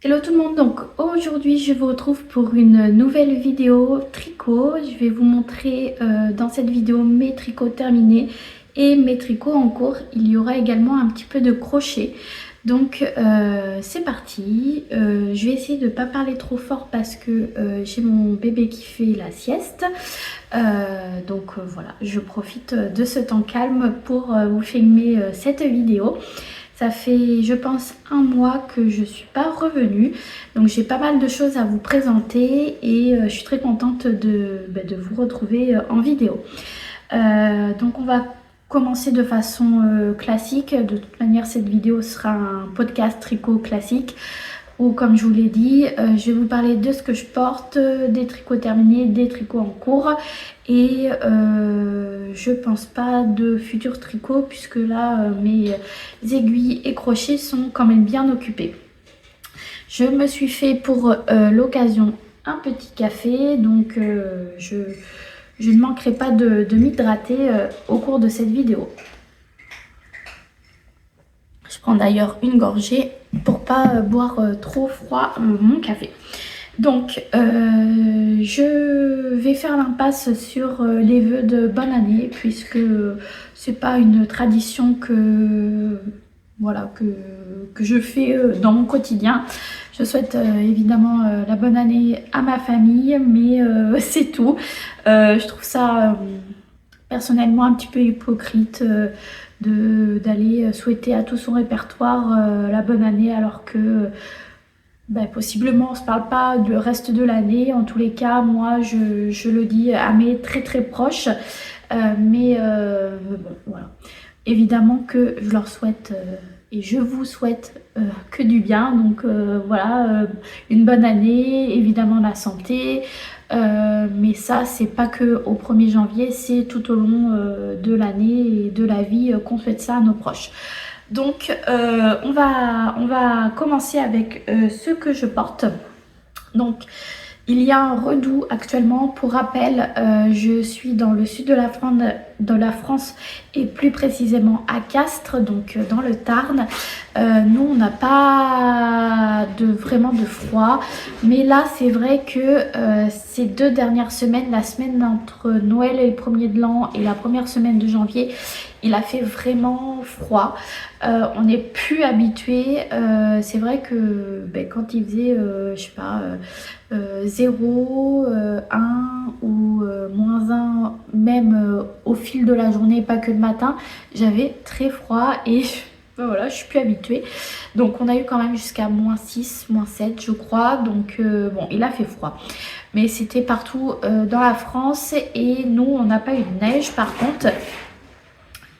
Hello tout le monde, donc aujourd'hui je vous retrouve pour une nouvelle vidéo tricot. Je vais vous montrer dans cette vidéo mes tricots terminés et mes tricots en cours. Il y aura également un petit peu de crochet. Donc c'est parti. Je vais essayer de ne pas parler trop fort parce que j'ai mon bébé qui fait la sieste. Voilà, je profite de ce temps calme pour vous filmer cette vidéo. Ça fait, je pense, un mois que je ne suis pas revenue. Donc j'ai pas mal de choses à vous présenter et je suis très contente de vous retrouver en vidéo. Donc on va commencer de façon classique. De toute manière, cette vidéo sera un podcast tricot classique. Ou comme je vous l'ai dit, je vais vous parler de ce que je porte, des tricots terminés, des tricots en cours. Et je pense pas de futurs tricots puisque là mes aiguilles et crochets sont quand même bien occupés. Je me suis fait pour l'occasion un petit café, donc je ne manquerai pas de m'hydrater au cours de cette vidéo. Je prends d'ailleurs une gorgée pour pas boire trop froid mon café. Donc, je vais faire l'impasse sur les vœux de bonne année puisque c'est pas une tradition que je fais dans mon quotidien. Je souhaite évidemment la bonne année à ma famille, mais c'est tout. Je trouve ça personnellement un petit peu hypocrite d'aller souhaiter à tout son répertoire la bonne année alors que possiblement on ne se parle pas du reste de l'année. En tous les cas, moi je le dis à mes très très proches, bon, voilà. Évidemment que je leur souhaite et je vous souhaite que du bien, donc voilà, une bonne année, évidemment la santé, mais ça c'est pas que au 1er janvier, c'est tout au long de l'année et de la vie qu'on souhaite ça à nos proches. Donc on va commencer avec ce que je porte. Donc il y a un redoux actuellement. Pour rappel, je suis dans le sud de la France et plus précisément à Castres, donc dans le Tarn. Nous, on n'a pas vraiment de froid, mais là, c'est vrai que ces 2 dernières semaines, la semaine entre Noël et le 1er de l'an et la première semaine de janvier, il a fait vraiment froid. On n'est plus habitué. C'est vrai que quand il faisait, je sais pas, 0, 1 ou -1, même au fil de la journée, pas que le matin, j'avais très froid et voilà, je suis plus habituée. Donc on a eu quand même jusqu'à -6, -7 je crois. Donc bon, il a fait froid. Mais c'était partout dans la France et nous, on n'a pas eu de neige par contre.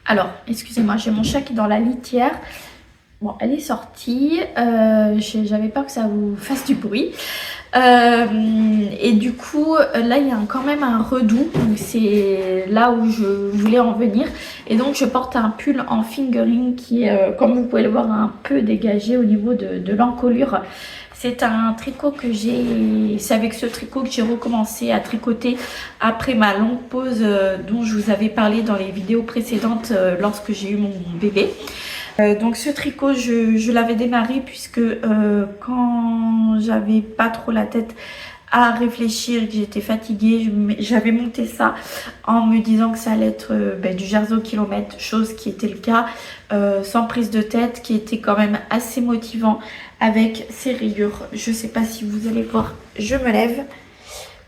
Alors, excusez-moi, j'ai mon chat qui est dans la litière. Bon, elle est sortie. J'avais peur que ça vous fasse du bruit. Et du coup, là, il y a quand même un redoux. Donc, c'est là où je voulais en venir. Et donc, je porte un pull en fingering qui est, comme vous pouvez le voir, un peu dégagé au niveau de l'encolure. C'est un tricot que j'ai... C'est avec ce tricot que j'ai recommencé à tricoter après ma longue pause dont je vous avais parlé dans les vidéos précédentes lorsque j'ai eu mon bébé. Donc ce tricot, je l'avais démarré puisque quand j'avais pas trop la tête à réfléchir, que j'étais fatiguée, j'avais monté ça en me disant que ça allait être du jerseau kilomètre, chose qui était le cas, sans prise de tête, qui était quand même assez motivant avec ces rayures. Je sais pas si vous allez voir, je me lève.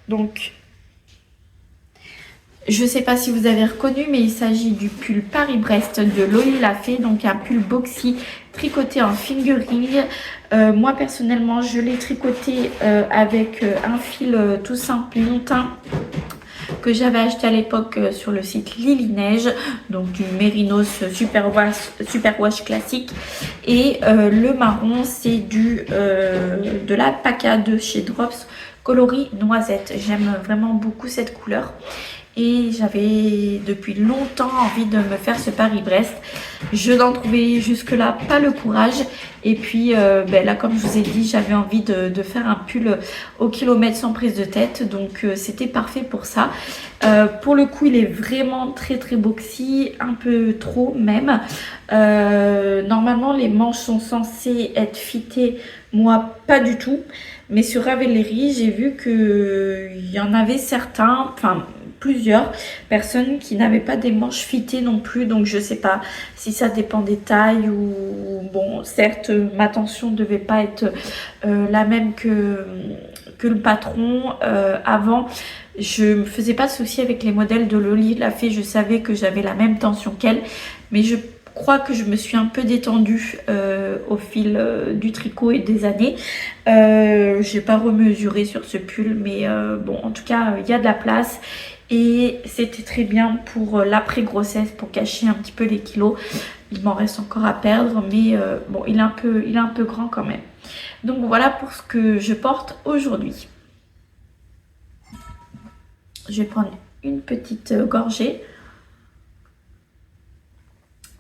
Donc je sais pas si vous avez reconnu, mais il s'agit du pull Paris-Brest de Loli Lafay, donc un pull boxy tricoté en fingering. Moi personnellement, je l'ai tricoté avec un fil tout simple montin que j'avais acheté à l'époque sur le site Lily Neige, donc du Mérinos Superwash classique. Et le marron, c'est de l'alpaca de chez Drops coloris noisette. J'aime vraiment beaucoup cette couleur. Et j'avais depuis longtemps envie de me faire ce Paris-Brest. Je n'en trouvais jusque-là pas le courage. Et puis là, comme je vous ai dit, j'avais envie de faire un pull au kilomètre sans prise de tête. Donc c'était parfait pour ça. Pour le coup, il est vraiment très très boxy, un peu trop même. Normalement, les manches sont censées être fitées Moi, pas du tout. Mais sur Ravelry, j'ai vu qu'il y en avait certains, enfin plusieurs personnes qui n'avaient pas des manches fitées non plus. Donc je sais pas si ça dépend des tailles ou... Bon, certes, ma tension ne devait pas être la même que le patron. Avant, je me faisais pas de soucis avec les modèles de Loli Lafay. Je savais que j'avais la même tension qu'elle. Mais je crois que je me suis un peu détendue au fil du tricot et des années. J'ai pas remesuré sur ce pull, mais bon, en tout cas, il y a de la place. Et c'était très bien pour l'après-grossesse, pour cacher un petit peu les kilos. Il m'en reste encore à perdre, mais bon, il est un peu grand quand même. Donc voilà pour ce que je porte aujourd'hui. Je vais prendre une petite gorgée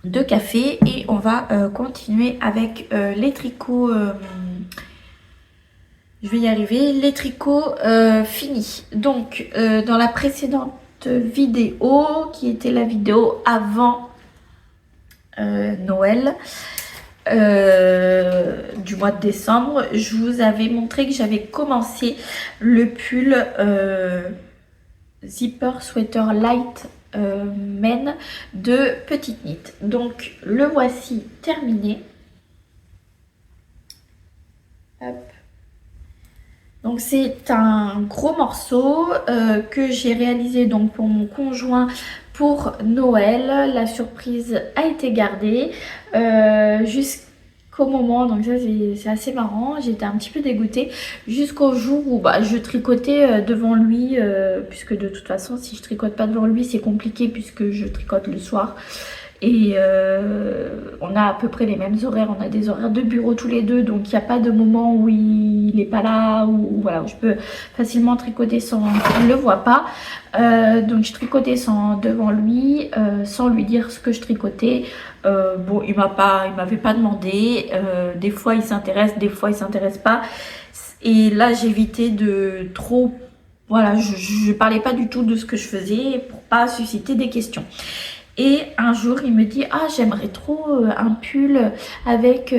de café et on va continuer avec les tricots. Je vais y arriver, les tricots finis. Donc dans la précédente vidéo, qui était la vidéo avant Noël du mois de décembre, je vous avais montré que j'avais commencé le pull zipper sweater light men de Petite Knit. Donc le voici terminé. Hop. Donc c'est un gros morceau que j'ai réalisé donc pour mon conjoint pour Noël. La surprise a été gardée jusqu'au moment, donc ça c'est assez marrant, j'étais un petit peu dégoûtée, jusqu'au jour où je tricotais devant lui, puisque de toute façon si je tricote pas devant lui c'est compliqué puisque je tricote le soir. Et on a à peu près les mêmes horaires, on a des horaires de bureau tous les deux, donc il n'y a pas de moment où il n'est pas là, ou voilà, où je peux facilement tricoter sans qu'il ne le voit pas. Donc je tricotais devant lui, sans lui dire ce que je tricotais. Bon, il m'avait pas demandé, des fois il s'intéresse, des fois il s'intéresse pas. Et là j'évitais de trop... Voilà, je parlais pas du tout de ce que je faisais pour pas susciter des questions. Et un jour, il me dit « Ah, j'aimerais trop un pull avec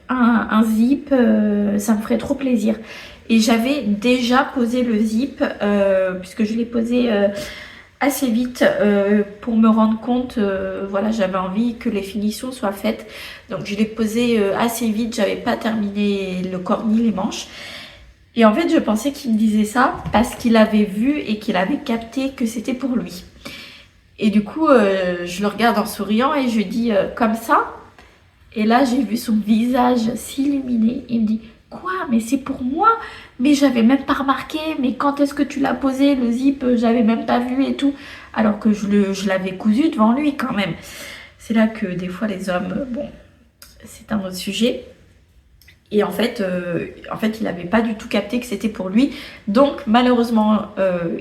un zip, ça me ferait trop plaisir. » Et j'avais déjà posé le zip, puisque je l'ai posé assez vite pour me rendre compte, voilà, j'avais envie que les finitions soient faites. Donc je l'ai posé assez vite, j'avais pas terminé le corps ni les manches. Et en fait, je pensais qu'il me disait ça parce qu'il avait vu et qu'il avait capté que c'était pour lui. Et du coup, je le regarde en souriant et je lui dis comme ça. Et là, j'ai vu son visage s'illuminer. Il me dit « Quoi? Mais c'est pour moi? Mais j'avais même pas remarqué. Mais quand est-ce que tu l'as posé? Le zip, j'avais même pas vu et tout. » Alors que je l'avais cousu devant lui quand même. C'est là que des fois les hommes, bon, c'est un autre sujet. Et en fait, il n'avait pas du tout capté que c'était pour lui. Donc, malheureusement,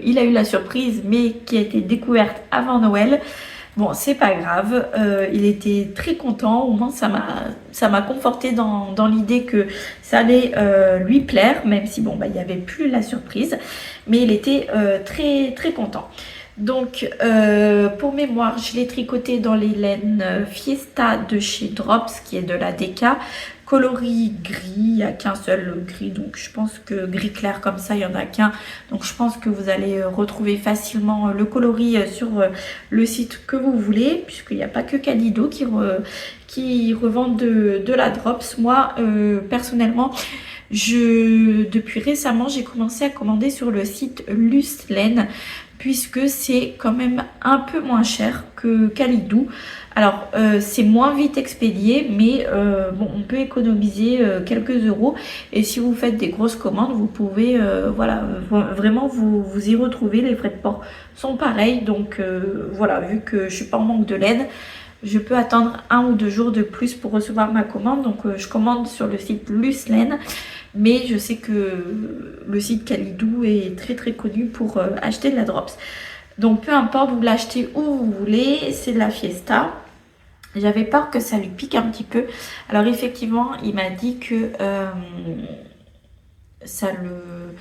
il a eu la surprise, mais qui a été découverte avant Noël. Bon, c'est pas grave. Il était très content. Au moins, ça m'a conforté dans l'idée que ça allait lui plaire, même si, bon, il n'y avait plus la surprise. Mais il était très, très content. Donc, pour mémoire, je l'ai tricoté dans les laines Fiesta de chez Drops, qui est de la DK. Coloris gris, il n'y a qu'un seul gris, donc je pense que gris clair comme ça, il n'y en a qu'un. Donc je pense que vous allez retrouver facilement le coloris sur le site que vous voulez, puisqu'il n'y a pas que Calido qui revendent de la Drops. Moi, personnellement, depuis récemment, j'ai commencé à commander sur le site Lustlen, puisque c'est quand même un peu moins cher que Calidou. Alors, c'est moins vite expédié, mais bon, on peut économiser quelques euros. Et si vous faites des grosses commandes, vous pouvez, voilà, vraiment vous y retrouver. Les frais de port sont pareils. Donc, voilà, vu que je suis pas en manque de laine, je peux attendre 1 ou 2 jours de plus pour recevoir ma commande. Donc, je commande sur le site Lustlen. Mais je sais que le site Calidou est très très connu pour acheter de la Drops. Donc peu importe, vous l'achetez où vous voulez, c'est de la Fiesta. J'avais peur que ça lui pique un petit peu. Alors effectivement, il m'a dit que ça le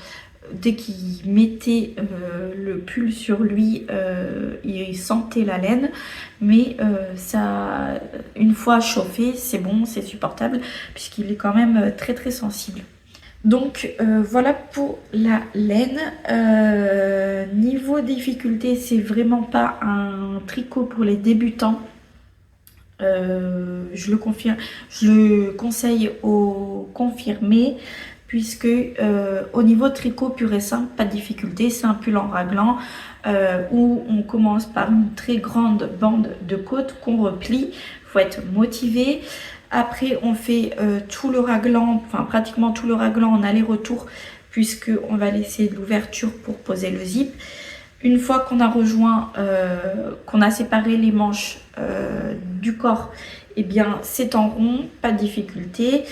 dès qu'il mettait le pull sur lui, il sentait la laine. Mais ça, une fois chauffé, c'est bon, c'est supportable, puisqu'il est quand même très très sensible. Donc voilà pour la laine. Niveau difficulté, c'est vraiment pas un tricot pour les débutants. Je le confirme, je le conseille aux confirmés, puisque au niveau tricot pur et simple, pas de difficulté. C'est un pull en raglan où on commence par une très grande bande de côte qu'on replie. Il faut être motivé. Après, on fait tout le raglan, enfin pratiquement tout le raglan en aller-retour, puisque on va laisser de l'ouverture pour poser le zip. Une fois qu'on a rejoint, qu'on a séparé les manches du corps, eh bien c'est en rond, pas de difficulté.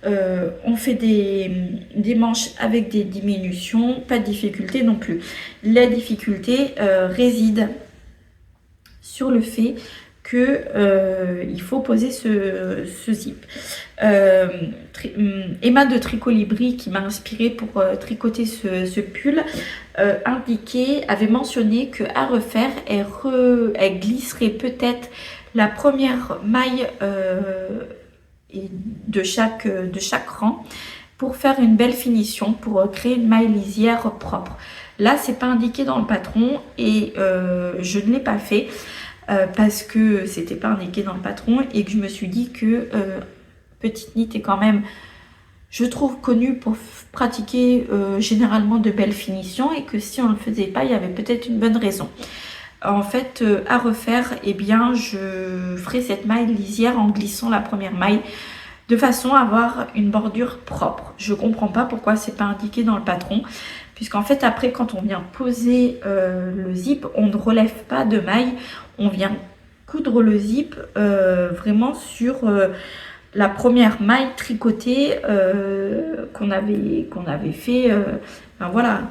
On fait des manches avec des diminutions, pas de difficulté non plus. La difficulté réside sur le fait que il faut poser ce zip. Emma de Tricolibri, qui m'a inspirée pour tricoter ce pull, avait mentionné que à refaire, elle glisserait peut-être la première maille de chaque rang pour faire une belle finition, pour créer une maille lisière propre. Là, c'est pas indiqué dans le patron et je ne l'ai pas fait. Parce que c'était pas indiqué dans le patron et que je me suis dit que Petite Knit est quand même, je trouve, connue pour pratiquer généralement de belles finitions, et que si on ne le faisait pas, il y avait peut-être une bonne raison. En fait, à refaire, eh bien, je ferai cette maille lisière en glissant la première maille de façon à avoir une bordure propre. Je comprends pas pourquoi c'est pas indiqué dans le patron, puisqu'en fait après, quand on vient poser le zip, on ne relève pas de maille, on vient coudre le zip vraiment sur la première maille tricotée qu'on avait fait, ben voilà,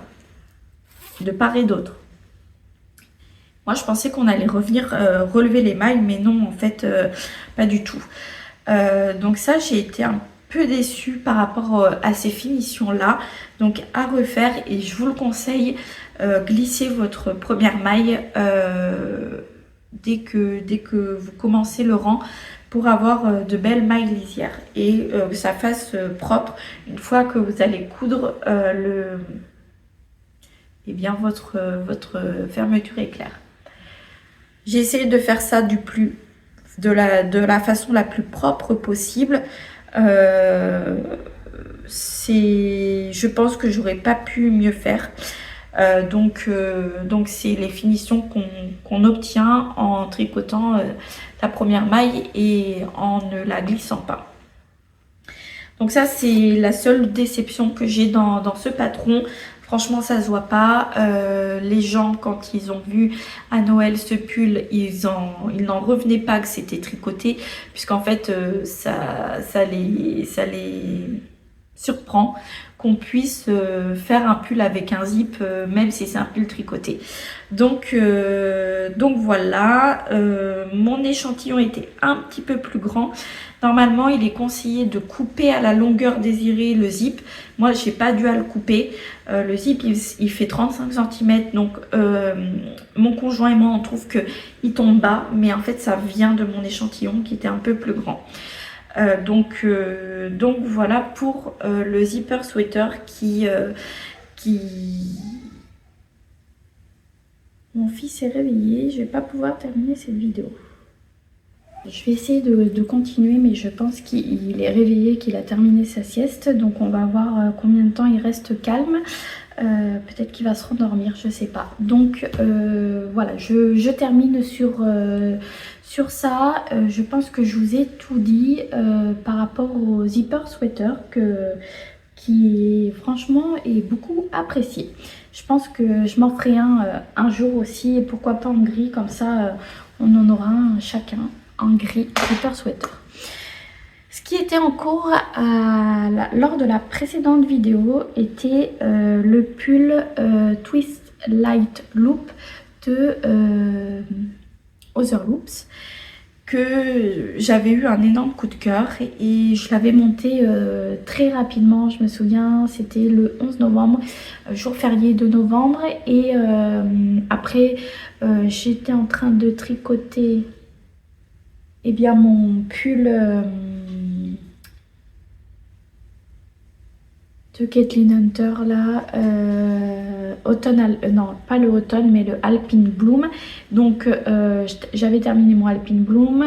de part et d'autre. Moi je pensais qu'on allait revenir relever les mailles, mais non, en fait pas du tout. Donc ça, j'ai été un peu déçue par rapport à ces finitions là. Donc à refaire, et je vous le conseille, glissez votre première maille dès que vous commencez le rang, pour avoir de belles mailles lisières et que ça fasse propre une fois que vous allez coudre votre fermeture éclair. J'ai essayé de faire ça de la façon la plus propre possible. Je pense que j'aurais pas pu mieux faire. Donc c'est les finitions qu'on obtient en tricotant la première maille et en ne la glissant pas. Donc ça, c'est la seule déception que j'ai dans ce patron. Franchement, ça se voit pas. Les gens, quand ils ont vu à Noël ce pull, ils n'en revenaient pas que c'était tricoté, puisqu'en fait, ça les surprend qu'on puisse faire un pull avec un zip, même si c'est un pull tricoté. Donc voilà, mon échantillon était un petit peu plus grand. Normalement, il est conseillé de couper à la longueur désirée le zip. Moi, j'ai pas dû à le couper. Le zip, il fait 35 cm. Donc, mon conjoint et moi, on trouve qu'il tombe bas. Mais en fait, ça vient de mon échantillon qui était un peu plus grand. Donc voilà pour le zipper sweater qui... Mon fils est réveillé. Je vais pas pouvoir terminer cette vidéo. Je vais essayer de continuer, mais je pense qu'il est réveillé, qu'il a terminé sa sieste. Donc on va voir combien de temps il reste calme. Peut-être qu'il va se rendormir, je sais pas. Donc voilà, je termine sur ça. Je pense que je vous ai tout dit par rapport au zipper sweater qui franchement est beaucoup apprécié. Je pense que je m'en ferai un jour aussi, et pourquoi pas en gris, comme ça on en aura un chacun en gris zipper sweater. Ce qui était en cours lors de la précédente vidéo était le pull Twist Light Loop de Other Loops. que j'avais eu un énorme coup de cœur et je l'avais monté très rapidement. Je me souviens, c'était le 11 novembre, jour férié de novembre. Et après, j'étais en train de tricoter eh bien, mon pull de Kathleen Hunter là, non pas le automne mais le Alpine Bloom. Donc j'avais terminé mon Alpine Bloom,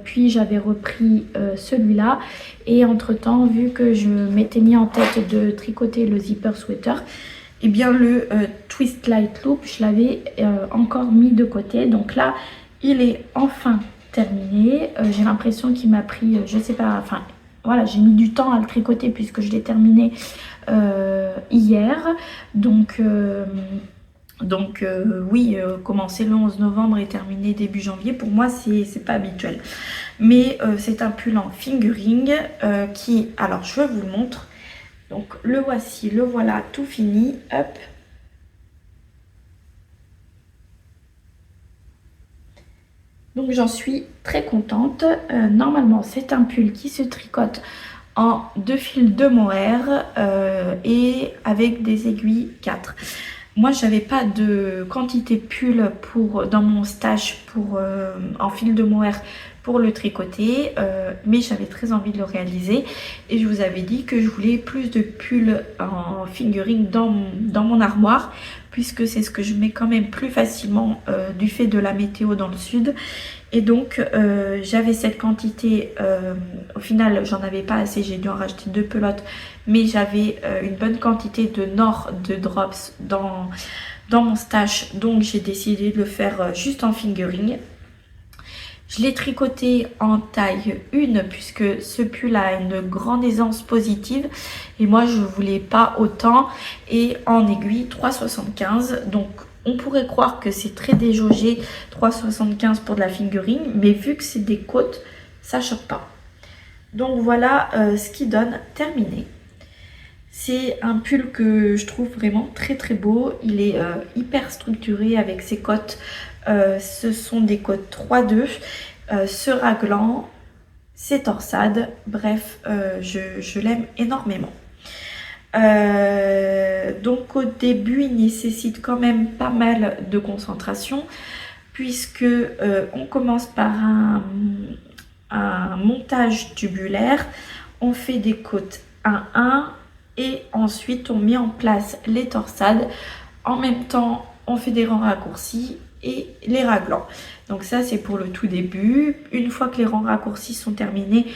puis j'avais repris celui-là, et entre temps, vu que je m'étais mis en tête de tricoter le zipper sweater, et bien le Twist Light Loop, je l'avais encore mis de côté. Donc là il est enfin terminé. J'ai l'impression qu'il m'a pris, je sais pas, enfin voilà, j'ai mis du temps à le tricoter puisque je l'ai terminé hier. Donc oui, commencer le 11 novembre et terminer début janvier, pour moi, c'est pas habituel. Mais c'est un pull en fingering qui, alors je vous le montre. Donc le voici, le voilà tout fini. Hop. Donc j'en suis très contente. Normalement, c'est un pull qui se tricote en 2 fils de mohair et avec des aiguilles 4. Moi, j'avais pas de quantité pull dans mon stash en fil de mohair pour le tricoter, mais j'avais très envie de le réaliser et je vous avais dit que je voulais plus de pulls en fingering dans mon armoire, puisque c'est ce que je mets quand même plus facilement du fait de la météo dans le sud. Et donc j'avais cette quantité, au final j'en avais pas assez, j'ai dû en racheter 2 pelotes, mais j'avais une bonne quantité de Nord de drops dans mon stash, donc j'ai décidé de le faire juste en fingering. Je l'ai tricoté en taille 1 puisque ce pull a une grande aisance positive et moi je voulais pas autant, et en aiguille 3,75. Donc on pourrait croire que c'est très déjaugé 3,75 pour de la fingering, mais vu que c'est des côtes, ça choque pas. Donc voilà ce qui donne terminé. C'est un pull que je trouve vraiment très très beau. Il est hyper structuré avec ses côtes. Ce sont des côtes 3-2, ce raglan, ses torsades. Bref, je l'aime énormément. Donc au début, il nécessite quand même pas mal de concentration, puisque on commence par un montage tubulaire. On fait des côtes 1-1 et ensuite on met en place les torsades. En même temps, on fait des rangs raccourcis et les raglans. Donc ça, c'est pour le tout début. Une fois que les rangs raccourcis sont terminés,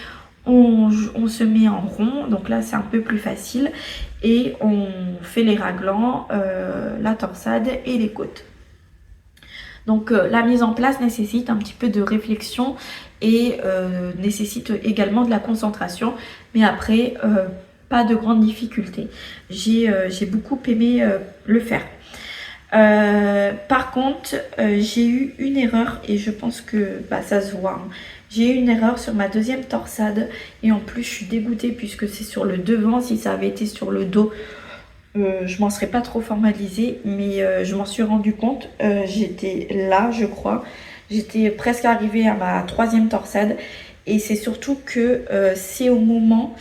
on se met en rond. Donc là, c'est un peu plus facile. Et on fait les raglans, la torsade et les côtes. Donc la mise en place nécessite un petit peu de réflexion et nécessite également de la concentration. Mais après, pas de grande difficulté. J'ai beaucoup aimé le faire. Par contre, j'ai eu une erreur et je pense que ça se voit. Hein. J'ai eu une erreur sur ma deuxième torsade et en plus je suis dégoûtée puisque c'est sur le devant. Si ça avait été sur le dos, je m'en serais pas trop formalisée, mais je m'en suis rendu compte. J'étais là, je crois. J'étais presque arrivée à ma troisième torsade et c'est surtout que c'est au moment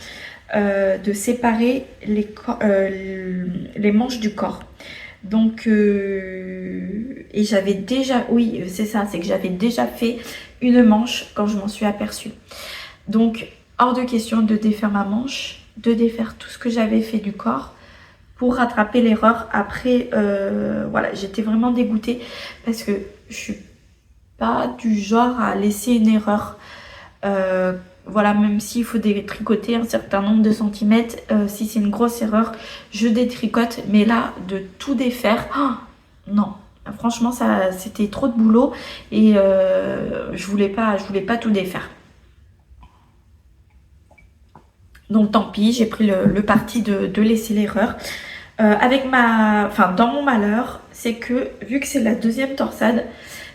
de séparer les manches du corps. Donc, et j'avais déjà, oui, c'est ça, c'est que j'avais déjà fait une manche quand je m'en suis aperçue. Donc, hors de question de défaire ma manche, de défaire tout ce que j'avais fait du corps pour rattraper l'erreur. Après, voilà, j'étais vraiment dégoûtée parce que je suis pas du genre à laisser une erreur. Voilà, même s'il faut détricoter un certain nombre de centimètres, si c'est une grosse erreur, je détricote. Mais là, de tout défaire, oh, non. Franchement, ça, c'était trop de boulot et je voulais pas tout défaire. Donc tant pis, j'ai pris le parti de laisser l'erreur. Dans mon malheur, c'est que vu que c'est la deuxième torsade,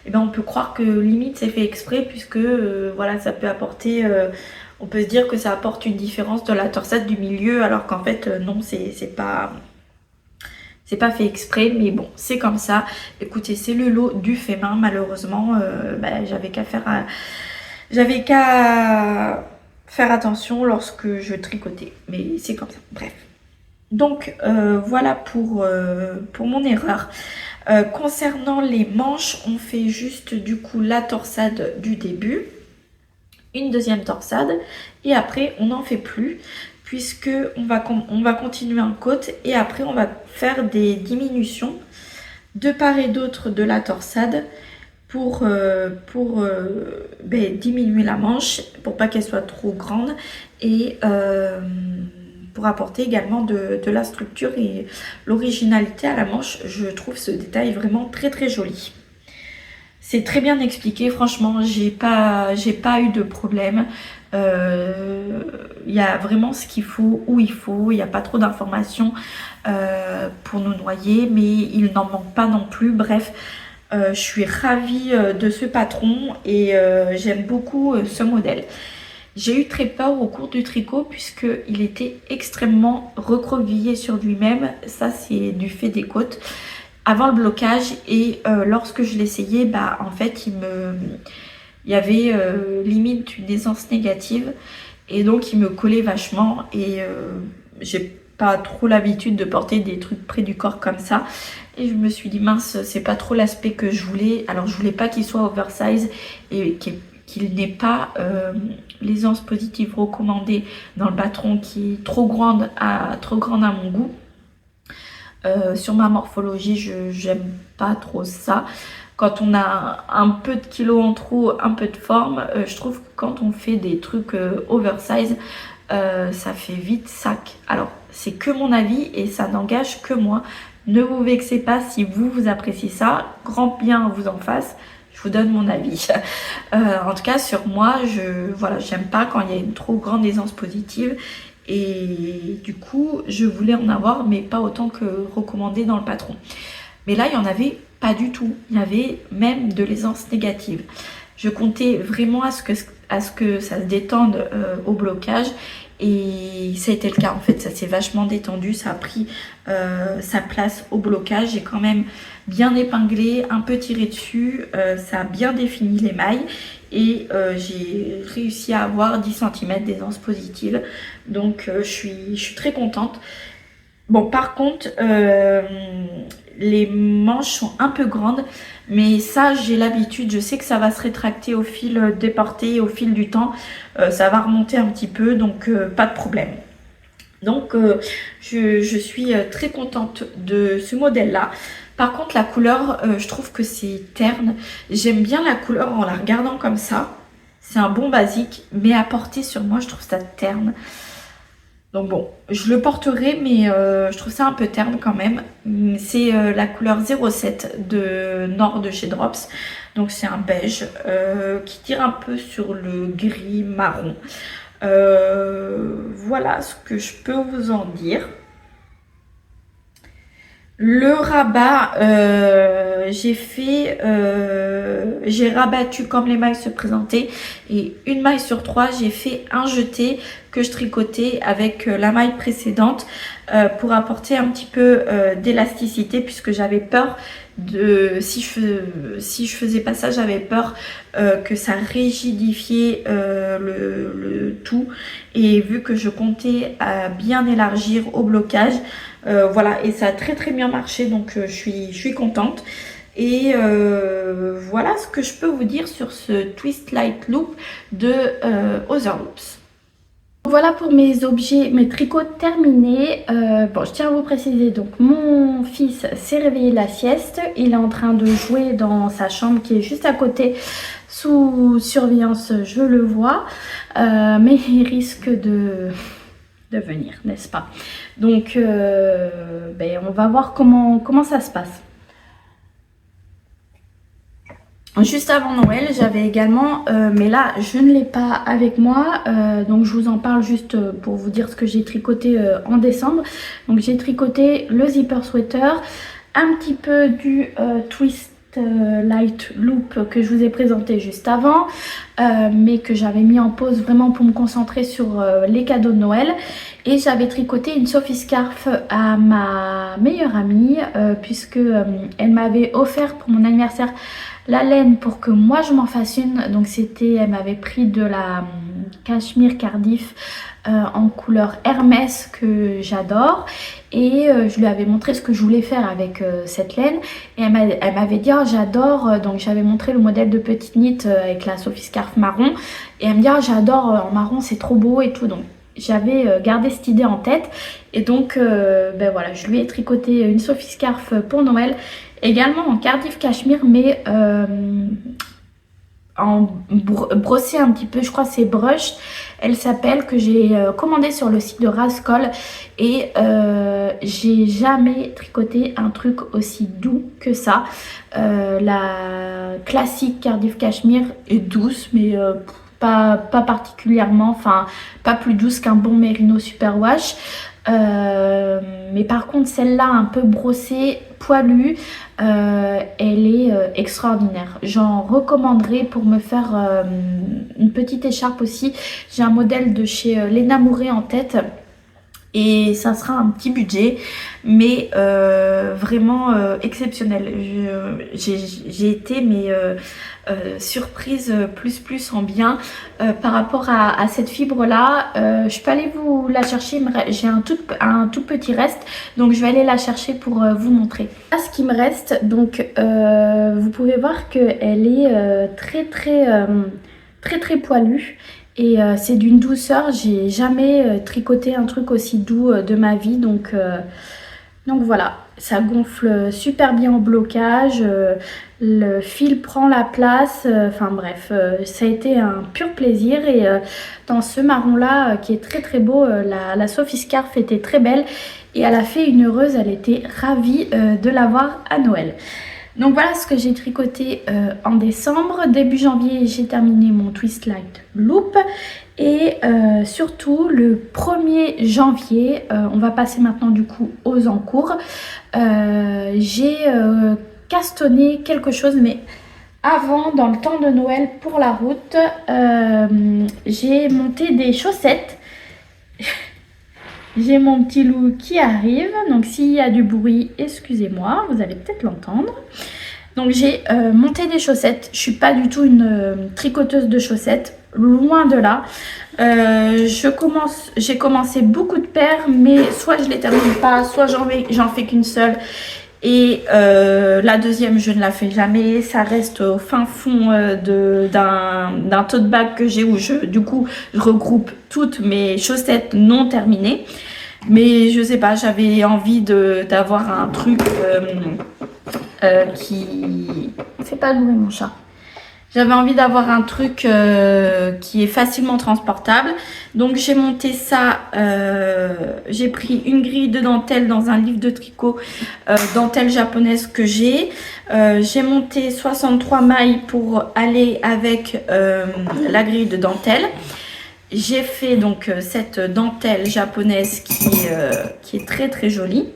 eh ben, on peut croire que limite c'est fait exprès puisque voilà, ça peut apporter, on peut se dire que ça apporte une différence de la torsade du milieu, alors qu'en fait non, c'est pas fait exprès, mais bon, c'est comme ça. Écoutez, c'est le lot du fait main, malheureusement, j'avais qu'à faire J'avais qu'à faire attention lorsque je tricotais, mais c'est comme ça, bref. Donc voilà pour mon erreur. Concernant les manches, on fait juste du coup la torsade du début, une deuxième torsade, et après on n'en fait plus, puisque on va continuer en côte, et après on va faire des diminutions de part et d'autre de la torsade pour diminuer la manche, pour pas qu'elle soit trop grande, et pour apporter également de la structure et l'originalité à la manche. Je trouve ce détail vraiment très très joli. C'est très bien expliqué, franchement, j'ai pas eu de problème. Il y a vraiment ce qu'il faut, où il faut, il n'y a pas trop d'informations pour nous noyer, mais il n'en manque pas non plus. Bref, je suis ravie de ce patron et j'aime beaucoup ce modèle. J'ai eu très peur au cours du tricot puisqu'il était extrêmement recroquevillé sur lui-même. Ça, c'est du fait des côtes avant le blocage, et lorsque je l'essayais, bah en fait il y avait limite une aisance négative, et donc il me collait vachement, et j'ai pas trop l'habitude de porter des trucs près du corps comme ça, et je me suis dit mince, c'est pas trop l'aspect que je voulais. Alors je voulais pas qu'il soit oversize et qu'il n'ait pas l'aisance positive recommandée dans le patron, qui est trop grande à mon goût. Sur ma morphologie, j'aime pas trop ça. Quand on a un peu de kilos en trop, un peu de forme, je trouve que quand on fait des trucs oversize, ça fait vite sac. Alors c'est que mon avis et ça n'engage que moi. Ne vous vexez pas si vous appréciez ça. Grand bien vous en fasse. Je vous donne mon avis. En tout cas sur moi, j'aime pas quand il y a une trop grande aisance positive. Et du coup, je voulais en avoir, mais pas autant que recommandé dans le patron. Mais là, il n'y en avait pas du tout. Il y avait même de l'aisance négative. Je comptais vraiment à ce que ça se détende au blocage. Et ça a été le cas en fait. Ça s'est vachement détendu. Ça a pris sa place au blocage. J'ai quand même bien épinglé, un peu tiré dessus. Ça a bien défini les mailles. Et j'ai réussi à avoir 10 cm d'aisance positive, donc je suis très contente. Bon, par contre les manches sont un peu grandes, mais ça j'ai l'habitude, je sais que ça va se rétracter au fil des portées, au fil du temps, ça va remonter un petit peu, donc pas de problème. Donc je suis très contente de ce modèle là. Par contre la couleur, je trouve que c'est terne. J'aime bien la couleur en la regardant comme ça. C'est un bon basique, mais à porter sur moi, je trouve ça terne. Donc bon, je le porterai, mais je trouve ça un peu terne quand même. C'est la couleur 07 de Nord de chez Drops. Donc c'est un beige qui tire un peu sur le gris marron. Voilà ce que je peux vous en dire. Le rabat, j'ai rabattu comme les mailles se présentaient, et une maille sur 3, j'ai fait un jeté que je tricotais avec la maille précédente pour apporter un petit peu d'élasticité, puisque j'avais peur si je faisais pas ça, j'avais peur que ça rigidifiait le tout, et vu que je comptais bien élargir au blocage, voilà, et ça a très très bien marché, donc je suis contente. Et voilà ce que je peux vous dire sur ce Twist Light Loop de Other Loops. Voilà pour mes objets, mes tricots terminés. Bon, je tiens à vous préciser, donc mon fils s'est réveillé de la sieste. Il est en train de jouer dans sa chambre qui est juste à côté, sous surveillance, je le vois. Mais il risque de venir, n'est-ce pas? Donc, on va voir comment ça se passe. Juste avant Noël, j'avais également, mais là je ne l'ai pas avec moi, donc je vous en parle juste pour vous dire ce que j'ai tricoté en décembre. Donc j'ai tricoté le zipper sweater, un petit peu du Twist Light Loop que je vous ai présenté juste avant, mais que j'avais mis en pause vraiment pour me concentrer sur les cadeaux de Noël. Et j'avais tricoté une Sophie Scarf à ma meilleure amie puisque elle m'avait offert pour mon anniversaire la laine pour que moi je m'en fasse une. Donc c'était, elle m'avait pris de la cachemire Cardiff en couleur Hermès que j'adore, et je lui avais montré ce que je voulais faire avec cette laine, et elle m'avait dit oh, j'adore, donc j'avais montré le modèle de petite knit avec la Sophie Scarf marron, et elle me dit oh, j'adore en marron, c'est trop beau et tout. Donc j'avais gardé cette idée en tête, et donc ben voilà, je lui ai tricoté une Sophie Scarf pour Noël, également en Cardiff cachemire, mais en brossé un petit peu, je crois que c'est Brush, elle s'appelle, que j'ai commandé sur le site de Rascol, et j'ai jamais tricoté un truc aussi doux que ça. La classique Cardiff cachemire est douce, mais pas particulièrement, enfin pas plus douce qu'un bon Merino Superwash. Mais par contre celle-là un peu brossée, poilue, elle est extraordinaire. J'en recommanderais pour me faire une petite écharpe aussi. J'ai un modèle de chez Léna Mouret en tête, et ça sera un petit budget, mais vraiment exceptionnel. J'ai été surprise plus en bien par rapport à cette fibre là. Je peux aller vous la chercher, j'ai un tout petit reste, donc je vais aller la chercher pour vous montrer. Là, ce qui me reste, donc vous pouvez voir qu'elle est très poilue. Et c'est d'une douceur, j'ai jamais tricoté un truc aussi doux de ma vie, donc voilà, ça gonfle super bien au blocage, le fil prend la place, enfin bref, ça a été un pur plaisir. Et dans ce marron là qui est très beau, la Sophie Scarf était très belle, et elle a fait une heureuse, elle était ravie de l'avoir à Noël. Donc voilà ce que j'ai tricoté en décembre. Début janvier, j'ai terminé mon Twist Light Loop. Et surtout, le 1er janvier, on va passer maintenant du coup aux encours. J'ai castonné quelque chose, mais avant, dans le temps de Noël pour la route, j'ai monté des chaussettes. J'ai mon petit loup qui arrive, donc s'il y a du bruit, excusez-moi, vous allez peut-être l'entendre. Donc j'ai monté des chaussettes. Je suis pas du tout une tricoteuse de chaussettes, loin de là. J'ai commencé beaucoup de paires, mais soit je les termine pas, soit j'en fais qu'une seule. Et la deuxième, je ne la fais jamais. Ça reste au fin fond d'un tote bag que j'ai, où du coup je regroupe toutes mes chaussettes non terminées. Mais je sais pas, j'avais envie d'avoir un truc qui... Fais pas louer mon chat. J'avais envie d'avoir un truc qui est facilement transportable. Donc j'ai monté ça, j'ai pris une grille de dentelle dans un livre de tricot, dentelle japonaise que j'ai. J'ai monté 63 mailles pour aller avec la grille de dentelle. J'ai fait donc cette dentelle japonaise qui est très jolie.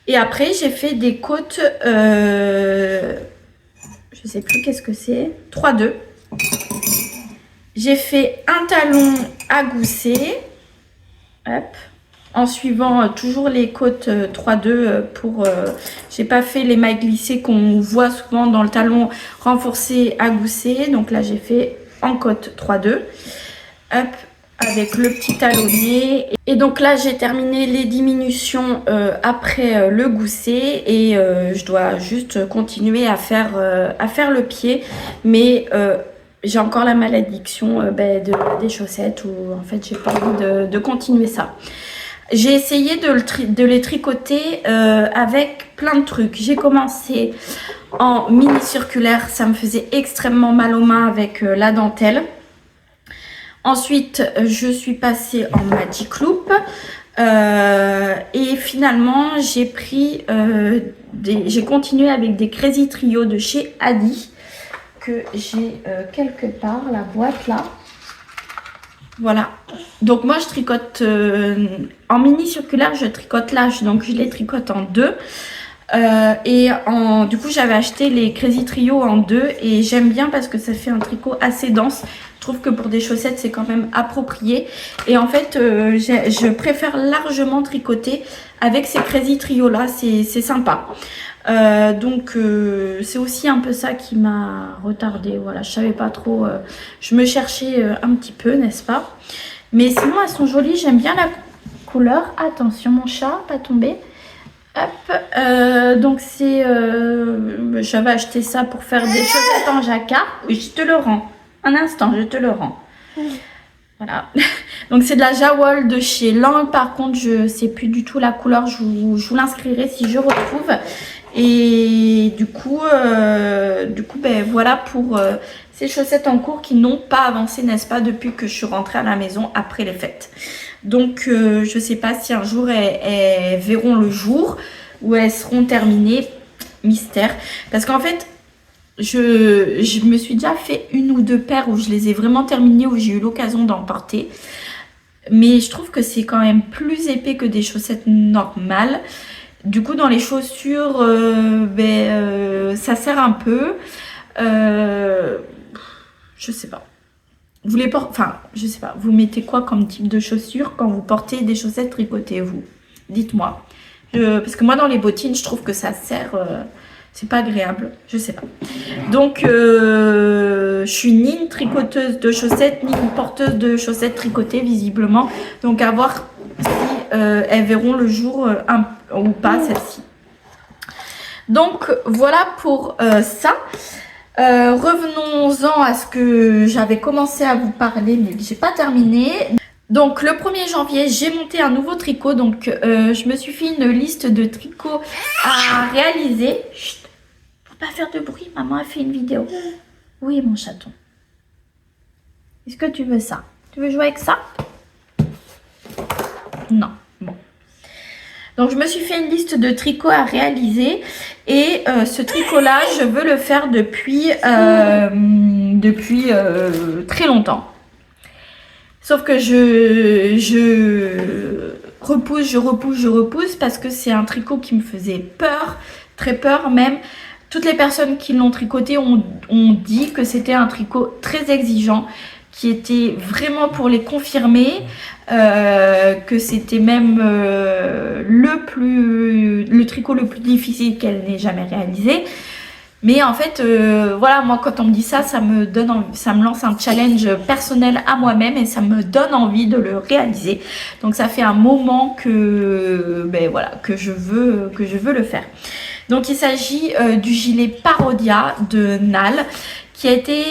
Et après j'ai fait des côtes, je sais plus qu'est-ce que c'est, 3-2. J'ai fait un talon à gousset, hop, en suivant toujours les côtes 3-2 pour... j'ai pas fait les mailles glissées qu'on voit souvent dans le talon renforcé à gousset. Donc là j'ai fait en côte 3-2. Hop, avec le petit talonnier. Et donc là j'ai terminé les diminutions après le gousset, et je dois juste continuer à faire le pied, mais j'ai encore la malédiction des chaussettes, où en fait j'ai pas envie de continuer ça. J'ai essayé de les tricoter avec plein de trucs. J'ai commencé en mini circulaire, ça me faisait extrêmement mal aux mains avec la dentelle. Ensuite, je suis passée en Magic Loop et finalement, j'ai continué avec des Crazy Trio de chez Adi, que j'ai quelque part, la boîte là. Voilà. Donc moi, je tricote en mini circulaire, je tricote l'âge, donc je les tricote en deux. Du coup j'avais acheté les Crazy Trio en deux et j'aime bien parce que ça fait un tricot assez dense. Je trouve que pour des chaussettes c'est quand même approprié. Et en fait je préfère largement tricoter avec ces Crazy Trio là, c'est sympa. C'est aussi un peu ça qui m'a retardée. Voilà, je savais pas trop, je me cherchais un petit peu, n'est-ce pas? Mais sinon elles sont jolies, j'aime bien la couleur. Attention mon chat, pas tomber. Hop, donc c'est, j'avais acheté ça pour faire des chaussettes en jacquard. Oui, je te le rends. Un instant, je te le rends. Voilà. Donc c'est de la Jawol de chez Lang. Par contre, je sais plus du tout la couleur. Je vous l'inscrirai si je retrouve. Et du coup, ben voilà pour ces chaussettes en cours qui n'ont pas avancé, n'est-ce pas, depuis que je suis rentrée à la maison après les fêtes. Donc je sais pas si un jour elles verront le jour ou elles seront terminées, mystère. Parce qu'en fait, je me suis déjà fait une ou deux paires où je les ai vraiment terminées, où j'ai eu l'occasion d'en porter. Mais je trouve que c'est quand même plus épais que des chaussettes normales. Du coup, dans les chaussures, ça sert un peu. Je sais pas. Vous les portez, enfin, je sais pas. Vous mettez quoi comme type de chaussures quand vous portez des chaussettes tricotées, vous? Dites-moi. Parce que moi, dans les bottines, je trouve que ça sert. C'est pas agréable. Je sais pas. Donc, je suis ni une tricoteuse de chaussettes, ni une porteuse de chaussettes tricotées, visiblement. Donc, à voir si elles verront le jour ou pas, celle-ci. Donc voilà pour ça. Revenons-en à ce que j'avais commencé à vous parler mais que j'ai pas terminé. Donc le 1er janvier j'ai monté un nouveau tricot. Donc je me suis fait une liste de tricots à réaliser. Chut, faut pas faire de bruit, maman a fait une vidéo. Oui mon chaton. Est-ce que tu veux ça? Tu veux jouer avec ça? Non. Bon. Donc je me suis fait une liste de tricots à réaliser et ce tricot-là, je veux le faire depuis très longtemps. Sauf que je repousse parce que c'est un tricot qui me faisait peur, très peur même. Toutes les personnes qui l'ont tricoté ont dit que c'était un tricot très exigeant, qui était vraiment pour les confirmer, que c'était même le tricot le plus difficile qu'elle n'ait jamais réalisé. Mais en fait, voilà, moi quand on me dit ça, ça me lance un challenge personnel à moi-même et ça me donne envie de le réaliser. Donc ça fait un moment que, que je veux le faire. Donc il s'agit du gilet Parodia de Nal, qui a été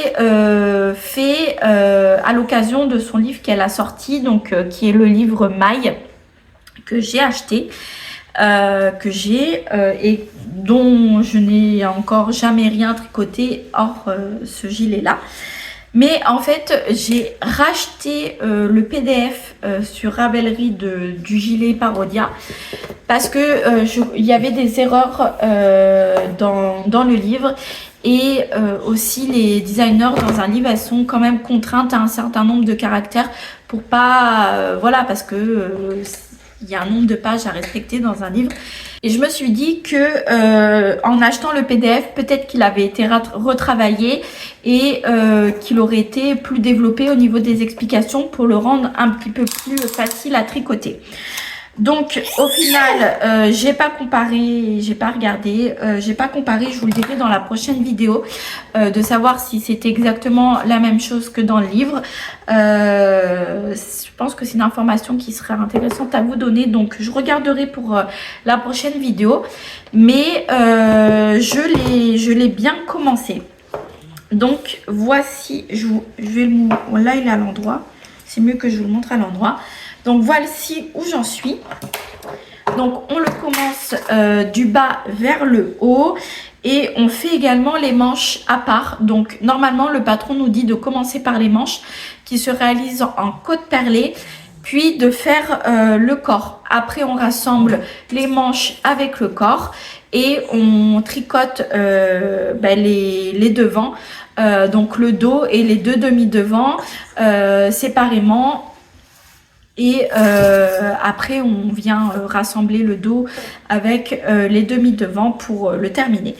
fait à l'occasion de son livre qu'elle a sorti, donc qui est le livre Maille, que j'ai acheté, et dont je n'ai encore jamais rien tricoté hors ce gilet là. Mais en fait j'ai racheté le PDF sur Ravelry du gilet Parodia parce que il y avait des erreurs dans le livre. Et aussi les designers dans un livre, elles sont quand même contraintes à un certain nombre de caractères pour pas, voilà, parce que il y a un nombre de pages à respecter dans un livre. Et je me suis dit que en achetant le PDF, peut-être qu'il avait été retravaillé et qu'il aurait été plus développé au niveau des explications pour le rendre un petit peu plus facile à tricoter. Donc au final j'ai pas comparé, j'ai pas regardé, j'ai pas comparé, je vous le dirai dans la prochaine vidéo de savoir si c'était exactement la même chose que dans le livre. Je pense que c'est une information qui serait intéressante à vous donner, donc je regarderai pour la prochaine vidéo. Mais je l'ai bien commencé. Donc voici, là il est à l'endroit, c'est mieux que je vous le montre à l'endroit. Donc voici où j'en suis. Donc on le commence du bas vers le haut et on fait également les manches à part. Donc normalement le patron nous dit de commencer par les manches qui se réalisent en côte perlée, puis de faire le corps. Après on rassemble les manches avec le corps et on tricote les devants, donc le dos et les deux demi-devants séparément. Et après, on vient rassembler le dos avec les demi devant pour le terminer.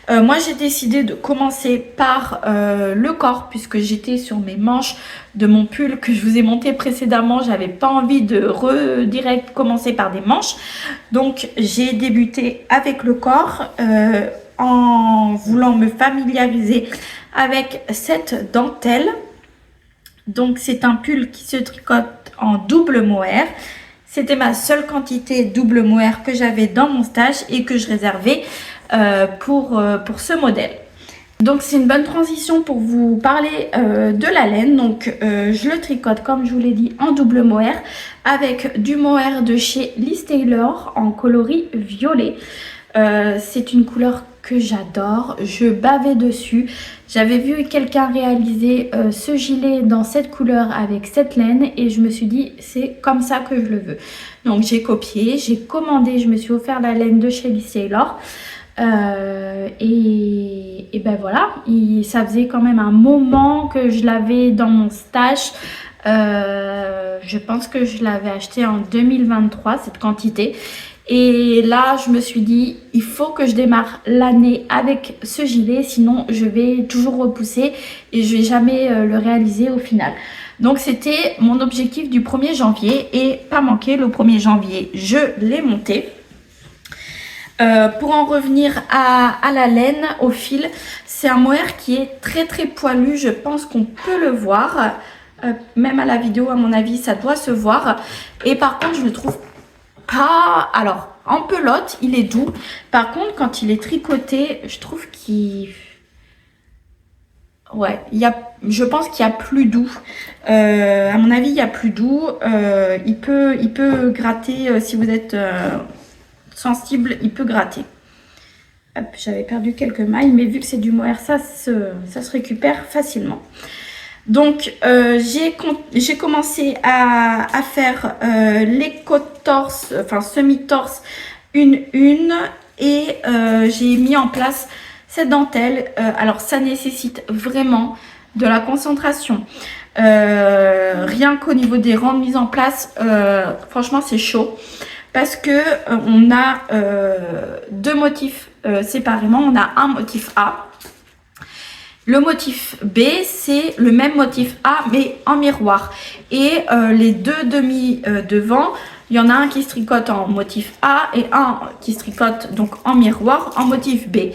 Moi, j'ai décidé de commencer par le corps puisque j'étais sur mes manches de mon pull que je vous ai monté précédemment. J'avais pas envie de direct commencer par des manches. Donc, j'ai débuté avec le corps en voulant me familiariser avec cette dentelle. Donc, c'est un pull qui se tricote en double mohair. C'était ma seule quantité double mohair que j'avais dans mon stage et que je réservais pour ce modèle. Donc c'est une bonne transition pour vous parler de la laine. Donc je le tricote comme je vous l'ai dit en double mohair avec du mohair de chez Liz Taylor en coloris violet. C'est une couleur que j'adore, je bavais dessus. J'avais vu quelqu'un réaliser ce gilet dans cette couleur avec cette laine et je me suis dit c'est comme ça que je le veux. Donc j'ai copié, j'ai commandé, je me suis offert la laine de chez Liz Taylor. Et ben voilà, ça faisait quand même un moment que je l'avais dans mon stage. Je pense que je l'avais acheté en 2023 cette quantité. Et là, je me suis dit, il faut que je démarre l'année avec ce gilet, sinon je vais toujours repousser et je vais jamais le réaliser au final. Donc c'était mon objectif du 1er janvier et pas manqué, le 1er janvier, je l'ai monté. Pour en revenir à la laine, au fil, c'est un mohair qui est très très poilu, je pense qu'on peut le voir. Même à la vidéo, à mon avis, ça doit se voir. Et par contre, je le trouve pas... Alors, en pelote, il est doux. Par contre, quand il est tricoté, je trouve qu'il... Ouais, je pense qu'il y a plus doux. À mon avis, il y a plus doux. Il peut gratter si vous êtes sensible, il peut gratter. Hop, j'avais perdu quelques mailles, mais vu que c'est du mohair, ça se récupère facilement. Donc, j'ai commencé à faire les côtes torse, enfin semi-torse, une, et j'ai mis en place cette dentelle. Alors, ça nécessite vraiment de la concentration. Rien qu'au niveau des rangs de mise en place, franchement, c'est chaud. Parce que on a deux motifs séparément. On a un motif A. Le motif B, c'est le même motif A, mais en miroir. Et les deux demi devant, il y en a un qui se tricote en motif A et un qui se tricote donc en miroir en motif B.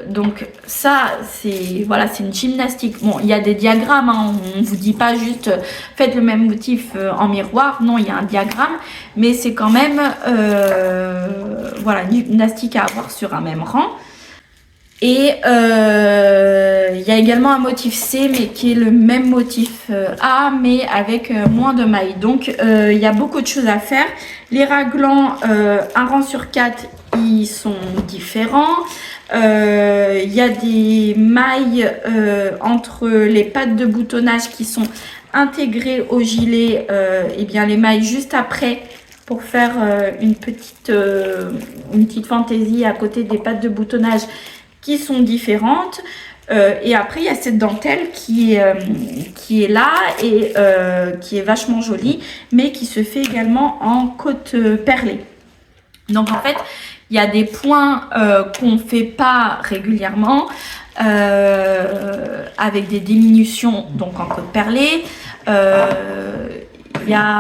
Donc ça, c'est voilà, c'est une gymnastique. Bon, il y a des diagrammes, hein, on ne vous dit pas juste faites le même motif en miroir. Non, il y a un diagramme, mais c'est quand même voilà, une gymnastique à avoir sur un même rang. Et il y a également un motif C, mais qui est le même motif A, mais avec moins de mailles. Donc il y a beaucoup de choses à faire. Les raglans, un rang sur 4, ils sont différents. Il y a des mailles entre les pattes de boutonnage qui sont intégrées au gilet. Et bien les mailles juste après pour faire une petite fantaisie à côté des pattes de boutonnage qui sont différentes. Et après, il y a cette dentelle qui est là et qui est vachement jolie, mais qui se fait également en côte perlée. Donc, en fait, il y a des points qu'on ne fait pas régulièrement avec des diminutions donc en côte perlée. Il y a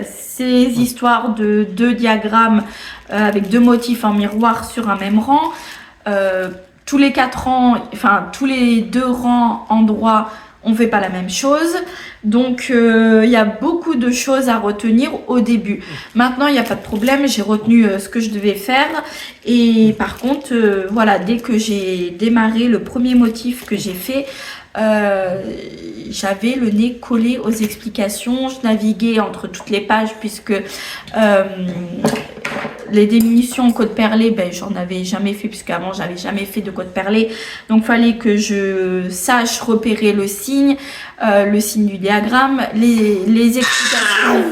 ces histoires de deux diagrammes avec deux motifs en miroir sur un même rang. Tous les 4 rangs, enfin tous les 2 rangs en droit, on ne fait pas la même chose. Donc il y a beaucoup de choses à retenir au début. Maintenant, il n'y a pas de problème, j'ai retenu ce que je devais faire. Et par contre, voilà, dès que j'ai démarré le premier motif que j'ai fait, j'avais le nez collé aux explications. Je naviguais entre toutes les pages puisque les diminutions en côte perlée, ben, j'en avais jamais fait puisqu'avant j'avais jamais fait de côte perlée. Donc fallait que je sache repérer le signe du diagramme, les explications.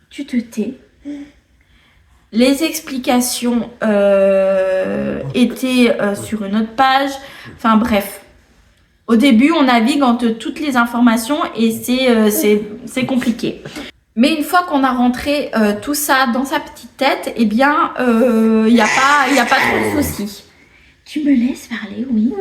Tu te tais. Les explications étaient sur une autre page. Enfin bref. Au début, on navigue entre toutes les informations et c'est compliqué. Mais une fois qu'on a rentré tout ça dans sa petite tête, eh bien, il n'y a pas trop de soucis. Tu me laisses parler, oui.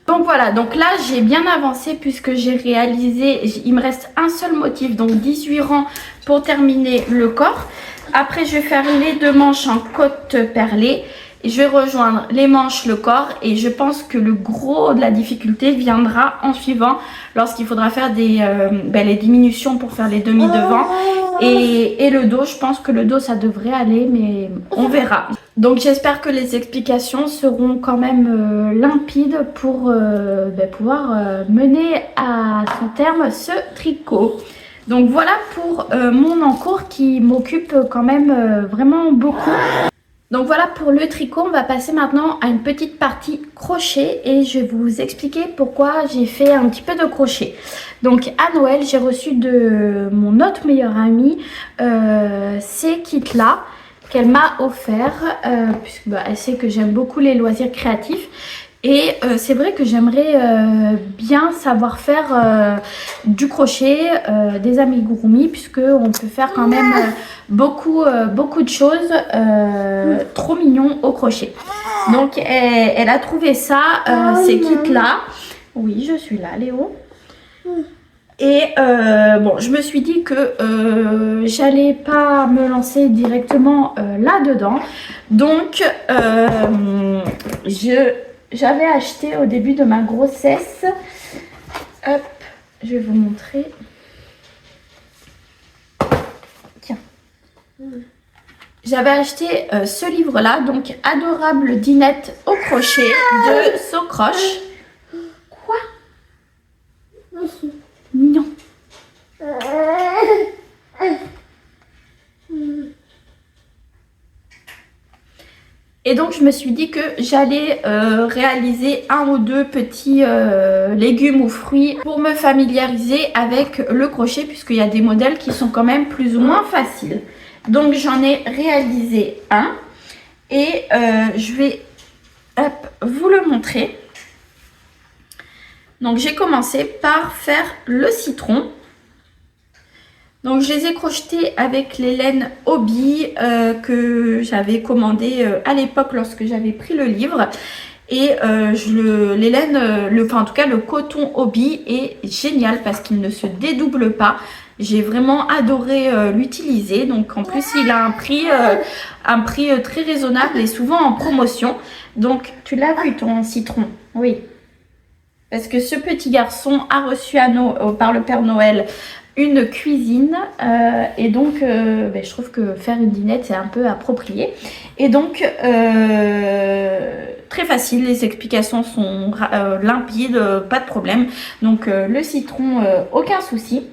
Donc voilà, donc là j'ai bien avancé puisque j'ai réalisé, il me reste un seul motif, donc 18 rangs pour terminer le corps. Après je vais faire les 2 manches en côte perlée. Je vais rejoindre les manches, le corps, et je pense que le gros de la difficulté viendra en suivant lorsqu'il faudra faire les diminutions pour faire les demi devant et le dos. Je pense que le dos ça devrait aller, mais on verra. Donc j'espère que les explications seront quand même limpides pour pouvoir mener à son terme ce tricot. Donc voilà pour mon encours qui m'occupe quand même vraiment beaucoup. Donc voilà pour le tricot, on va passer maintenant à une petite partie crochet et je vais vous expliquer pourquoi j'ai fait un petit peu de crochet. Donc à Noël, j'ai reçu de mon autre meilleure amie ces kits-là qu'elle m'a offert puisque elle sait que j'aime beaucoup les loisirs créatifs. Et c'est vrai que j'aimerais bien savoir faire du crochet, des amigurumi, puisque on peut faire quand même beaucoup de choses trop mignons au crochet. Donc elle a trouvé ça, ces kits-là. Oui, je suis là, Léo. Et bon, je me suis dit que j'allais pas me lancer directement là-dedans. Donc j'avais acheté au début de ma grossesse, hop, je vais vous montrer, tiens, j'avais acheté ce livre-là, donc Adorable dinette au crochet de Socroche. Quoi? Non. Et donc je me suis dit que j'allais réaliser 1 ou 2 petits légumes ou fruits pour me familiariser avec le crochet, puisqu'il y a des modèles qui sont quand même plus ou moins faciles. Donc j'en ai réalisé un et je vais vous le montrer. Donc j'ai commencé par faire le citron. Donc je les ai crochetés avec les laines Hobbii que j'avais commandées à l'époque lorsque j'avais pris le livre. Et les laines, en tout cas le coton Hobbii est génial parce qu'il ne se dédouble pas. J'ai vraiment adoré l'utiliser. Donc en plus il a un prix très raisonnable et souvent en promotion. Donc tu l'as vu ton citron? Oui. Parce que ce petit garçon a reçu par le Père Noël une cuisine et donc je trouve que faire une dinette c'est un peu approprié. Et donc très facile, les explications sont limpides, pas de problème. Donc le citron, aucun souci.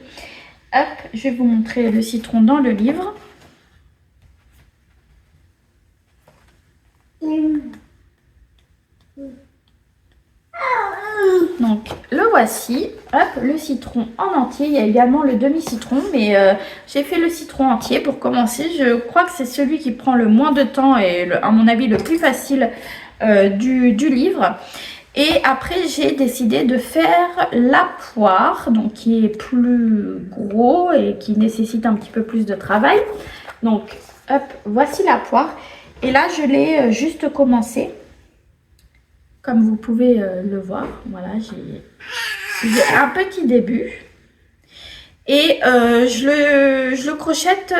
Hop, je vais vous montrer le citron dans le livre. Donc le voici, hop, le citron en entier. Il y a également le demi-citron, mais j'ai fait le citron entier pour commencer. Je crois que c'est celui qui prend le moins de temps et à mon avis le plus facile du livre. Et après j'ai décidé de faire la poire, donc qui est plus gros et qui nécessite un petit peu plus de travail. Donc hop, voici la poire. Et là je l'ai juste commencé. Comme vous pouvez le voir, voilà, j'ai un petit début. Et je le crochette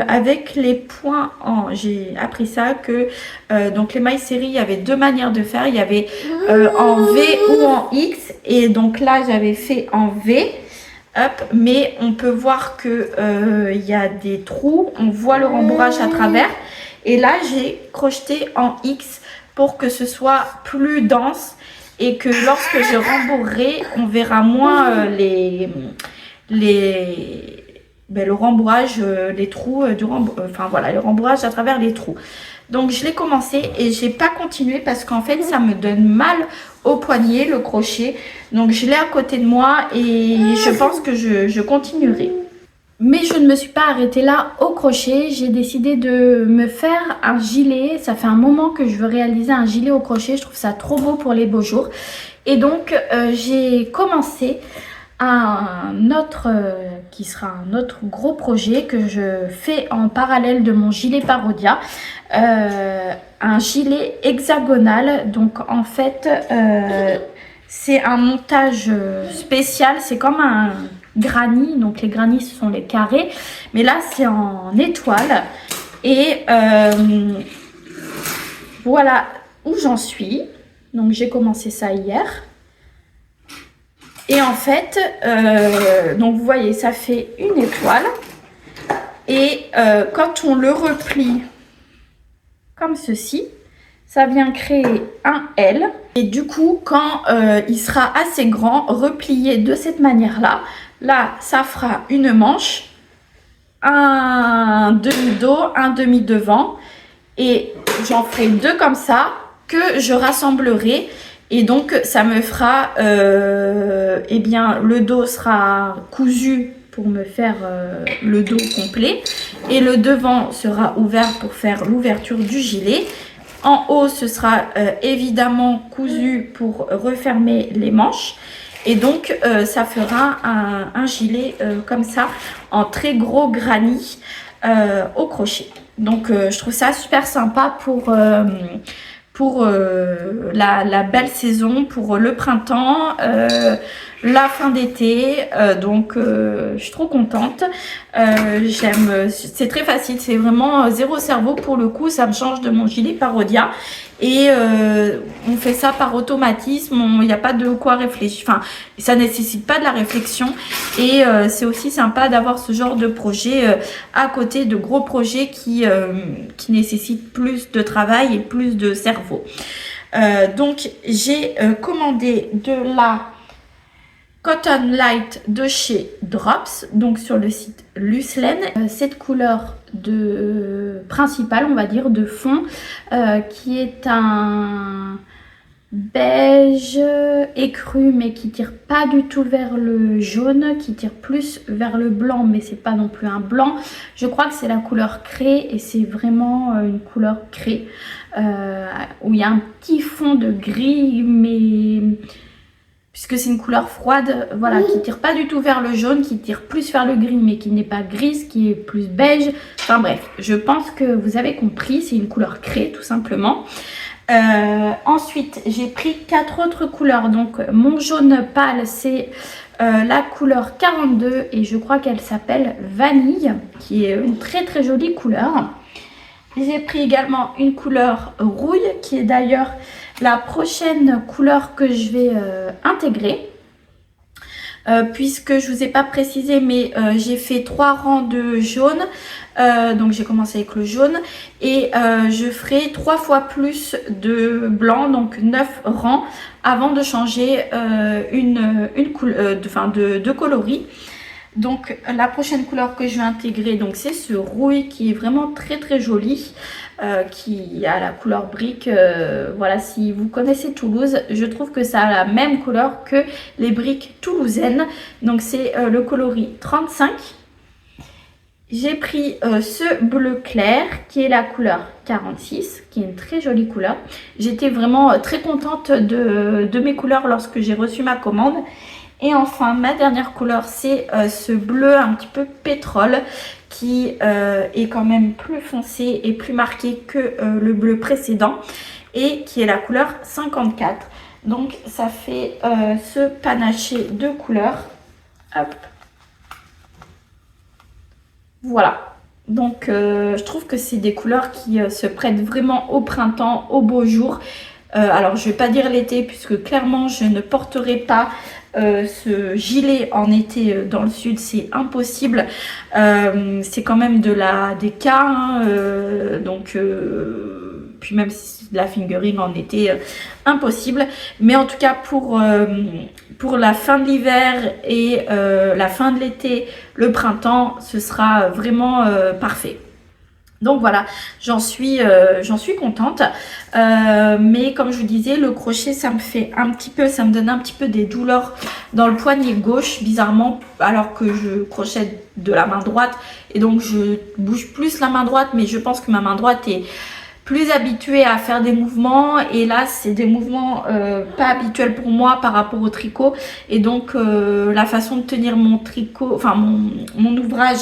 avec les points en... J'ai appris ça que donc les mailles série, il y avait 2 manières de faire. Il y avait en V ou en X. Et donc là, j'avais fait en V. Hop, mais on peut voir que il y a des trous. On voit le rembourrage à travers. Et là, j'ai crocheté en X pour que ce soit plus dense et que lorsque je rembourrerai, on verra moins le rembourrage, les trous le rembourrage à travers les trous. Donc je l'ai commencé et j'ai pas continué parce qu'en fait ça me donne mal au poignet le crochet. Donc je l'ai à côté de moi et je pense que je continuerai. Mais je ne me suis pas arrêtée là au crochet, j'ai décidé de me faire un gilet. Ça fait un moment que je veux réaliser un gilet au crochet, je trouve ça trop beau pour les beaux jours. Et donc j'ai commencé un autre qui sera un autre gros projet que je fais en parallèle de mon gilet Parodia, un gilet hexagonal. Donc en fait c'est un montage spécial, c'est comme un granny, donc les granny ce sont les carrés, mais là c'est en étoile. Et voilà où j'en suis. Donc j'ai commencé ça hier. Et en fait, donc vous voyez, ça fait une étoile. Et quand on le replie comme ceci, ça vient créer un L. Et du coup, quand il sera assez grand, replié de cette manière-là, là, ça fera une manche, un demi-dos, un demi-devant. Et j'en ferai deux comme ça que je rassemblerai. Et donc, ça me fera, eh bien, le dos sera cousu pour me faire le dos complet. Et le devant sera ouvert pour faire l'ouverture du gilet. En haut, ce sera évidemment cousu pour refermer les manches. Et donc, ça fera un gilet comme ça, en très gros granny au crochet. Donc, je trouve ça super sympa pour la belle saison, pour le printemps, la fin d'été. Donc je suis trop contente. J'aime, c'est très facile, c'est vraiment zéro cerveau pour le coup. Ça me change de mon gilet Parodia. Et on fait ça par automatisme, il n'y a pas de quoi réfléchir, enfin ça nécessite pas de la réflexion. Et c'est aussi sympa d'avoir ce genre de projet à côté de gros projets qui nécessitent plus de travail et plus de cerveau. Donc j'ai commandé de la Cotton Light de chez Drops, donc sur le site Lucelaine. Cette couleur principale, on va dire, de fond, qui est un beige écru, mais qui tire pas du tout vers le jaune, qui tire plus vers le blanc, mais c'est pas non plus un blanc. Je crois que c'est la couleur craie, et c'est vraiment une couleur craie, où il y a un petit fond de gris, mais puisque c'est une couleur froide, voilà, qui tire pas du tout vers le jaune, qui tire plus vers le gris, mais qui n'est pas grise, qui est plus beige. Enfin bref, je pense que vous avez compris, c'est une couleur craie tout simplement. Ensuite, j'ai pris 4 autres couleurs. Donc mon jaune pâle, c'est la couleur 42 et je crois qu'elle s'appelle Vanille, qui est une très très jolie couleur. J'ai pris également une couleur rouille, qui est d'ailleurs la prochaine couleur que je vais intégrer. Puisque je vous ai pas précisé, mais j'ai fait 3 rangs de jaune. Donc j'ai commencé avec le jaune. Et je ferai 3 fois plus de blanc, donc 9 rangs, avant de changer de coloris. Donc la prochaine couleur que je vais intégrer, donc c'est ce rouille qui est vraiment très très joli, qui a la couleur brique. Voilà, si vous connaissez Toulouse, je trouve que ça a la même couleur que les briques toulousaines. Donc c'est le coloris 35. J'ai pris ce bleu clair qui est la couleur 46, qui est une très jolie couleur. J'étais vraiment très contente de mes couleurs lorsque j'ai reçu ma commande. Et enfin, ma dernière couleur, c'est ce bleu un petit peu pétrole qui est quand même plus foncé et plus marqué que le bleu précédent et qui est la couleur 54. Donc, ça fait ce panaché de couleurs. Hop. Voilà. Donc, je trouve que c'est des couleurs qui se prêtent vraiment au printemps, au beau jour. Alors, je ne vais pas dire l'été puisque clairement, je ne porterai pas ce gilet en été dans le sud, c'est impossible. C'est quand même des cas, hein, donc puis même si c'est de la fingering en été, impossible. Mais en tout cas pour la fin de l'hiver et la fin de l'été, le printemps, ce sera vraiment parfait. Donc voilà, j'en suis contente. Mais comme je vous disais, le crochet, ça me donne un petit peu des douleurs dans le poignet gauche, bizarrement, alors que je crochète de la main droite. Et donc je bouge plus la main droite, mais je pense que ma main droite est plus habituée à faire des mouvements et là c'est des mouvements pas habituels pour moi par rapport au tricot et donc la façon de tenir mon tricot, enfin mon ouvrage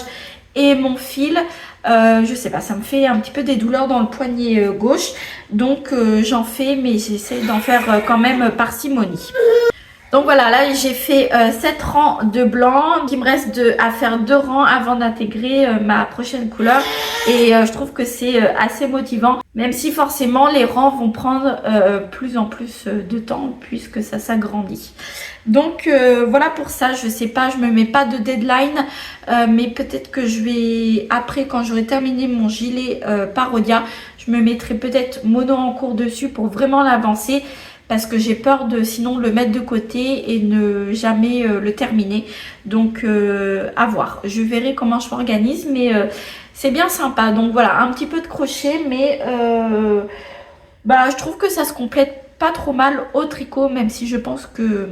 et mon fil, je sais pas, ça me fait un petit peu des douleurs dans le poignet gauche, donc j'en fais mais j'essaie d'en faire quand même parcimonie. Donc voilà, là j'ai fait 7 rangs de blanc. Il me reste à faire 2 rangs avant d'intégrer ma prochaine couleur. Et je trouve que c'est assez motivant. Même si forcément les rangs vont prendre plus en plus de temps puisque ça s'agrandit. Donc voilà pour ça, je sais pas, je me mets pas de deadline. Mais peut-être que je vais, après quand j'aurai terminé mon gilet Parodia, je me mettrai peut-être mono en cours dessus pour vraiment l'avancer. Parce que j'ai peur de sinon le mettre de côté et ne jamais le terminer. Donc à voir. Je verrai comment je m'organise. Mais c'est bien sympa. Donc voilà, un petit peu de crochet. Mais je trouve que ça se complète pas trop mal au tricot. Même si je pense que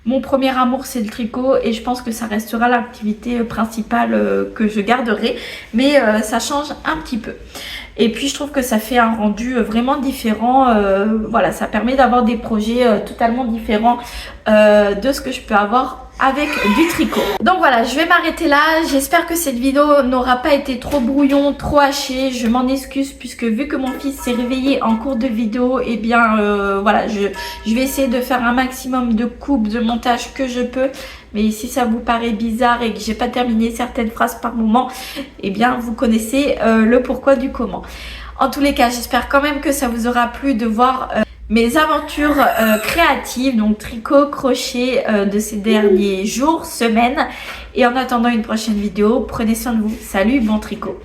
mon premier amour c'est le tricot. Et je pense que ça restera l'activité principale que je garderai. Mais ça change un petit peu. Et puis je trouve que ça fait un rendu vraiment différent, voilà, ça permet d'avoir des projets totalement différents de ce que je peux avoir avec du tricot. Donc voilà, je vais m'arrêter là, j'espère que cette vidéo n'aura pas été trop brouillon, trop hachée, je m'en excuse puisque vu que mon fils s'est réveillé en cours de vidéo, et bien voilà, je vais essayer de faire un maximum de coupes, de montage que je peux. Mais si ça vous paraît bizarre et que j'ai pas terminé certaines phrases par moment, eh bien vous connaissez le pourquoi du comment. En tous les cas, j'espère quand même que ça vous aura plu de voir mes aventures créatives, donc tricot, crochet de ces derniers jours, semaines. Et en attendant une prochaine vidéo, prenez soin de vous. Salut, bon tricot!